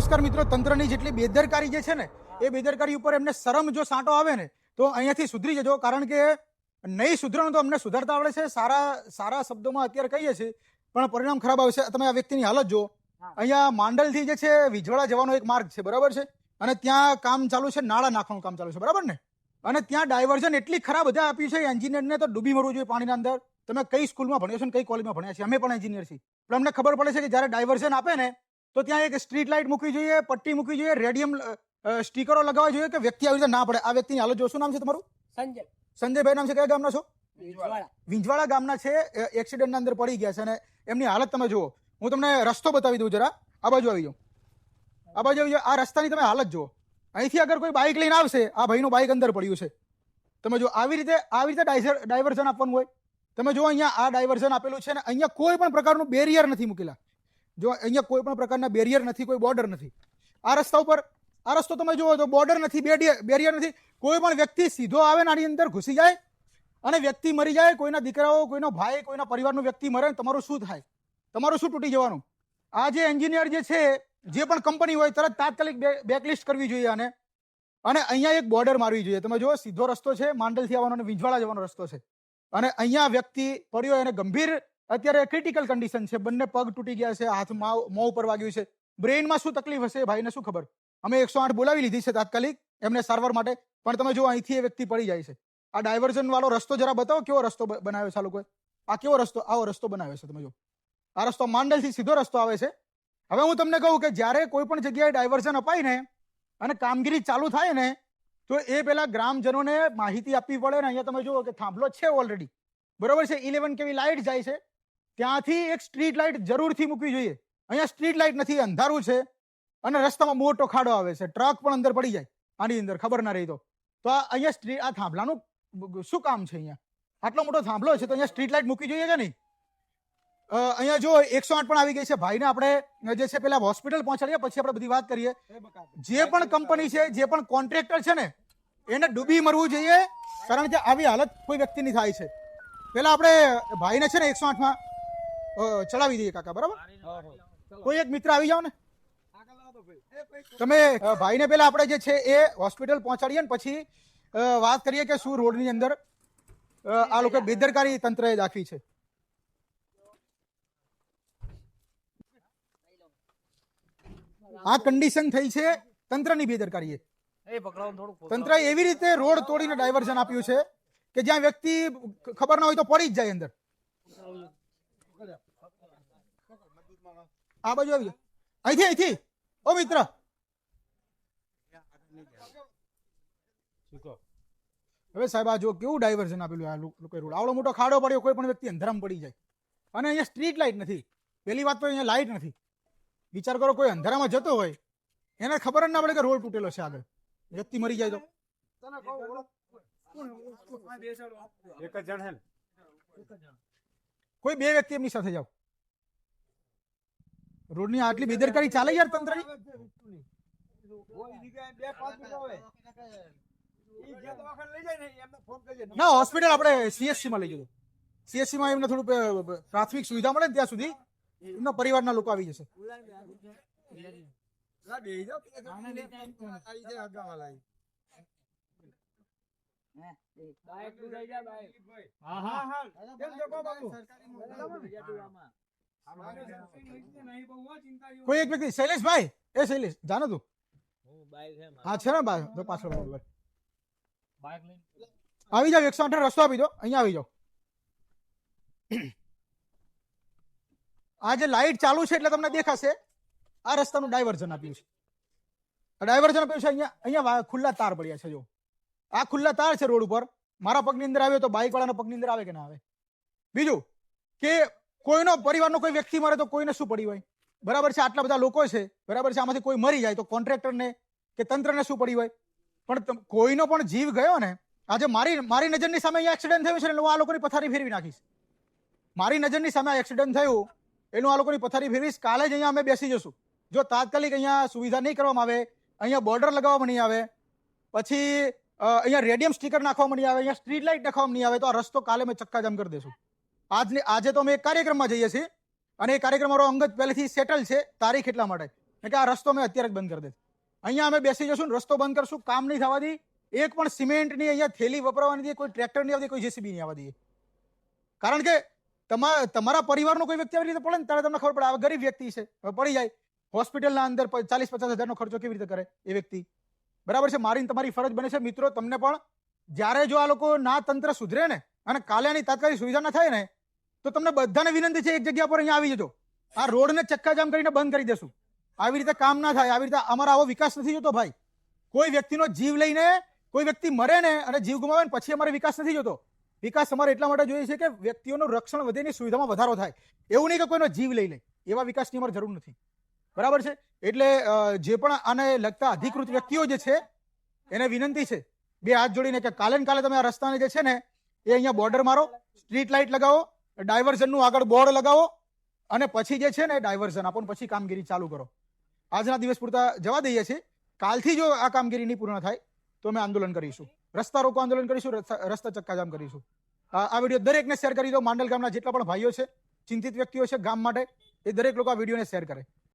નમસ્કાર મિત્રો, તંત્રની જેટલી બેદરકારી જે છે ને એ બેદરકારી ઉપર એમને શરમ જો સાંટો આવે ને તો અહીંયાથી સુધરી જજો, કારણ કે નહીં સુધરવાનું તો અમને સુધારતા આવડે છે. સારા શબ્દોમાં અત્યારે કહીએ છીએ પણ પરિણામ ખરાબ આવશે. તમે આ વ્યક્તિની હાલત જુઓ. અહીંયા માંડલથી જે છે વિજવાડા જવાનો એક માર્ગ છે, બરાબર છે, અને ત્યાં કામ ચાલુ છે, નાળા નાખવાનું કામ ચાલુ છે, બરાબર ને. અને ત્યાં ડાયવર્ઝન એટલી ખરાબ બધા આપ્યું છે એન્જિનિયરને તો ડૂબી મરવું જોઈએ પાણીના અંદર. તમે કઈ સ્કૂલમાં ભણ્યો છો ને કઈ કોલેજમાં ભણ્યા છીએ? અમે પણ એન્જિનિયર છીએ, પણ અમને ખબર પડે છે કે જ્યારે ડાયવર્ઝન આપે ને તો ત્યાં એક સ્ટ્રીટ લાઇટ મૂકવી જોઈએ, પટ્ટી મૂકવી જોઈએ, રેડિયમ સ્ટીકરો લગાવવા જોઈએ કે વ્યક્તિ આવી રીતે ના પડે. આ વ્યક્તિની હાલત જો. શું નામ છે તમારું? સંજયભાઈ નામ છે. કયા ગામના છો? વિંજવાડા ગામના છે. એક્સિડન્ટના અંદર પડી ગયા છે અને એમની હાલત તમે જુઓ. હું તમને રસ્તો બતાવી દઉં જરા. આ બાજુ આવી જાઓ, આ બાજુ આવી જાઓ. આ રસ્તાની તમે હાલત જુઓ. અહીંથી અગર કોઈ બાઇક લઈને આવશે, આ ભાઈનું બાઇક અંદર પડ્યું છે, તમે જો. આવી રીતે ડાયવર્ઝન આપવાનું હોય. તમે જો અહીંયા આ ડાયવર્ઝન આપેલું છે ને અહીંયા કોઈ પણ પ્રકારનું બેરિયર નથી મૂકેલા. જો અહીંયા કોઈ પણ પ્રકારના બેરિયર નથી, કોઈ બોર્ડર નથી. આ રસ્તા ઉપર આ રસ્તો તમે જુઓ તો બોર્ડર નથી, બેરિયર નથી. કોઈ પણ વ્યક્તિ સીધો આવે ને આની અંદર ઘૂસી જાય અને વ્યક્તિ મરી જાય, કોઈના દીકરાઓ, કોઈનો ભાઈ, કોઈના પરિવારનું વ્યક્તિ મરે, તમારું શું થાય? તમારું શું તૂટી જવાનું? આ જે એન્જિનિયર જે છે, જે પણ કંપની હોય, તરત તાત્કાલિક બ્લેકલિસ્ટ કરવી જોઈએ અને અહીંયા એક બોર્ડર મારવી જોઈએ. તમે જુઓ, સીધો રસ્તો છે, માંડલથી આવવાનો અને વિંજવાડા જવાનો રસ્તો છે, અને અહીંયા વ્યક્તિ પડ્યો અને ગંભીર અત્યારે ક્રિટિકલ કન્ડિશન છે. બંને પગ તૂટી ગયા છે, હાથ મોં ઉપર વાગ્યું છે. બ્રેઇનમાં શું તકલીફ હશે ભાઈને શું ખબર. અમે 108 બોલાવી લીધી છે તાત્કાલિક એમને સારવાર માટે, પણ તમે જો અહીંથી એ વ્યક્તિ પડી જાય છે. આ ડાયવર્ઝન વાળો રસ્તો જરા બતાવો, કેવો રસ્તો બનાવ્યો છે આ લોકોએ. આ કેવો રસ્તો? આવો રસ્તો બનાવ્યો છે. તમે જો, આ રસ્તો માંડલથી સીધો રસ્તો આવે છે. હવે હું તમને કહું કે જ્યારે કોઈ પણ જગ્યાએ ડાયવર્ઝન અપાય ને અને કામગીરી ચાલુ થાય ને તો એ પેલા ગ્રામજનોને માહિતી આપવી પડે ને. અહીંયા તમે જુઓ કે થાંભલો છે ઓલરેડી, બરોબર છે, 11 kV લાઇટ જાય છે. ત્યાંથી એક સ્ટ્રીટ લાઇટ જરૂરથી મૂકવી જોઈએ. અહીંયા સ્ટ્રીટ લાઇટ નથી, અંધારું છે અને રસ્તામાં મોટો ખાડો આવે છે, ટ્રક પણ અંદર પડી જાય આની અંદર, ખબર ના રહી તો. અહીંયા આ થાંભલાનું શું કામ છે? અહીંયા આટલો મોટો થાંભલો છે તો અહીંયા સ્ટ્રીટ લાઇટ મૂકવી જોઈએ કે નહીં? અહીંયા જો 108 પણ આવી ગઈ છે. ભાઈને આપણે જે છે પેલા હોસ્પિટલ પહોંચાડીએ, પછી આપણે બધી વાત કરીએ. જે પણ કંપની છે, જે પણ કોન્ટ્રાક્ટર છે ને એને ડૂબી મરવું જોઈએ, કારણ કે આવી હાલત કોઈ વ્યક્તિની થાય છે. પેલા આપણે ભાઈને છે ને 108માં ચડાવી દઈએ કાકા, બરાબર? કોઈ એક મિત્ર આવી જાઓ ને તમે. ભાઈને પેલા આપણે જે છે એ હોસ્પિટલ પહોંચાડીએ ને પછી વાત કરીએ કે શું રોડની અંદર આ લોકો બેદરકારી તંત્રએ દાખવી છે. આ કન્ડિશન થઈ છે તંત્રની બેદરકારીએ. તંત્રએ એવી રીતે રોડ તોડીને ડાયવર્ઝન આપ્યું છે કે જ્યાં વ્યક્તિ ખબર ના હોય તો પડી જ જાય અંદર. આ બાજુ આવી અહીંથી ઓ મિત્ર, હવે સાહેબ આ જો કેવું ડાયવર્ઝન આપેલું આ લોકો રોડ. આવડો મોટો ખાડો પડ્યો, કોઈ પણ વ્યક્તિ અંધારામાં પડી જાય. અને અહીંયા સ્ટ્રીટ લાઇટ નથી. પહેલી વાત તો અહીંયા લાઇટ નથી. વિચાર કરો, કોઈ અંધારામાં જતો હોય એને ખબર જ ના પડે કે રોડ તૂટેલો છે, આગળ વ્યક્તિ મરી જાય તો. કોઈ બે વ્યક્તિ એમની સાથે જાઓ. રોડની આટલી બેદરકારી ચાલે યાર તંત્રની. ના, હોસ્પિટલ આપણે CHC માં લઈ જજો. CHC માં એમને થોડું પ્રાથમિક સુવિધા મળે ને ત્યાં સુધી એમના પરિવારના લોકો આવી જશે. કોઈ એક વ્યક્તિ, શૈલેષભાઈ, એ શૈલેષ જાનો તું? હા છે ને ભાઈ, તો પાછળ આવી જાવ. 108 રસ્તો આપી દો, અહીંયા આવી જાઓ. આ જે લાઇટ ચાલુ છે એટલે તમને દેખાશે આ રસ્તાનું ડાયવર્ઝન આપ્યું છે. ડાયવર્ઝન આપ્યું છે. અહીંયા ખુલ્લા તાર પડ્યા છે. જો આ ખુલ્લા તાર છે રોડ ઉપર. મારા પગની અંદર આવ્યો તો બાઇક વાળાના પગની અંદર આવે કે ના આવે? બીજું કે કોઈનો પરિવારનો કોઈ વ્યક્તિ મરે તો કોઈને શું પડી હોય? બરાબર છે, આટલા બધા લોકો છે, બરાબર છે, આમાંથી કોઈ મરી જાય તો કોન્ટ્રાક્ટરને કે તંત્રને શું પડી હોય? પણ કોઈનો પણ જીવ ગયો ને. આજે મારી નજરની સામે અહીંયા એક્સિડન્ટ થયું છે એટલે હું આ લોકોની પથારી ફેરવી નાખીશ. મારી નજરની સામે આ એક્સિડન્ટ થયું એનું આ લોકોની પથારી ફેરવીશ. કાલે જ અહીંયા અમે બેસી જશું. જો તાત્કાલિક અહીંયા સુવિધા નહીં કરવામાં આવે, અહીંયા બોર્ડર લગાવવામાં નહીં આવે, પછી અહીંયા રેડિયમ સ્ટીકર નાખવામાં નહીં આવે, અહીંયા સ્ટ્રીટ લાઇટ નાખવામાં નહીં આવે તો આ રસ્તો કાલે અમે ચક્કાજામ કરી દઈશું. આજે તો અમે એક કાર્યક્રમમાં જઈએ છીએ અને એ કાર્યક્રમ મારો અંગત પહેલેથી સેટલ છે, તારીખ એટલા માટે કે આ રસ્તો અમે અત્યારે જ બંધ કરી દે. અહીંયા અમે બેસી જશું ને રસ્તો બંધ કરશું, કામ નહીં થવા દઈએ, એક પણ સિમેન્ટની અહીંયા થેલી વપરાવાની દઈએ, કોઈ ટ્રેક્ટર નહીં આવતી, કોઈ જેસીબી નહીં આવવા દઈએ. કારણ કે તમારા પરિવારનો કોઈ વ્યક્તિ આવી રીતે પડે ને ત્યારે તમને ખબર પડે આ ગરીબ વ્યક્તિ છે, હવે પડી જાય હોસ્પિટલના અંદર 40-50 હજારનો ખર્ચો કેવી રીતે કરે એ વ્યક્તિ. બરાબર છે. મારી તમારી ફરજ બને છે મિત્રો, તમને પણ જ્યારે જો આ લોકો ના તંત્ર સુધરે ને અને કાલે આની તાત્કાલિક સુવિધા ના થાય ને તો તમને બધાને વિનંતી છે એક જગ્યા પર અહીંયા આવી જજો. આ રોડને ચક્કાજામ કરીને બંધ કરી દેશું. આવી રીતે કામ ના થાય. આવી રીતે અમારો આવો વિકાસ નથી જોતો ભાઈ. કોઈ વ્યક્તિનો જીવ લઈને કોઈ વ્યક્તિ મરે ને અને જીવ ગુમાવે ને પછી અમારે વિકાસ નથી જોતો. વિકાસ અમારે એટલા માટે જોઈએ છે કે વ્યક્તિઓનું રક્ષણ વધે, એની સુવિધામાં વધારો થાય. એવું નહીં કે કોઈનો જીવ લઈ લે. એવા વિકાસની અમારે જરૂર નથી. બરાબર છે. એટલે જે પણ આને લગતા અધિકૃત વ્યક્તિઓ જે છે એને વિનંતી છે બે હાથ જોડીને કે કાલે ને કાલે તમે આ રસ્તાને જે છે ને એ અહીંયા બોર્ડર મારો, સ્ટ્રીટ લાઇટ લગાવો, ડાયવર્ઝનનું આગળ બોર્ડ લગાવો અને પછી જે છે ને ડાયવર્ઝન આપો, પછી કામગીરી ચાલુ કરો. આજના દિવસ પૂરતા જવા દઈએ છીએ. કાલથી જો આ કામગીરી નહીં પૂર્ણ થાય તો અમે આંદોલન કરીશું, રસ્તા રોકો આંદોલન કરીશું, રસ્તા ચક્કાજામ કરીશું. આ વિડીયો દરેકને શેર કરી દો. માંડલ ગામના જેટલા પણ ભાઈઓ છે, ચિંતિત વ્યક્તિઓ છે ગામ માટે, એ દરેક લોકો આ વિડીયોને શેર કરે.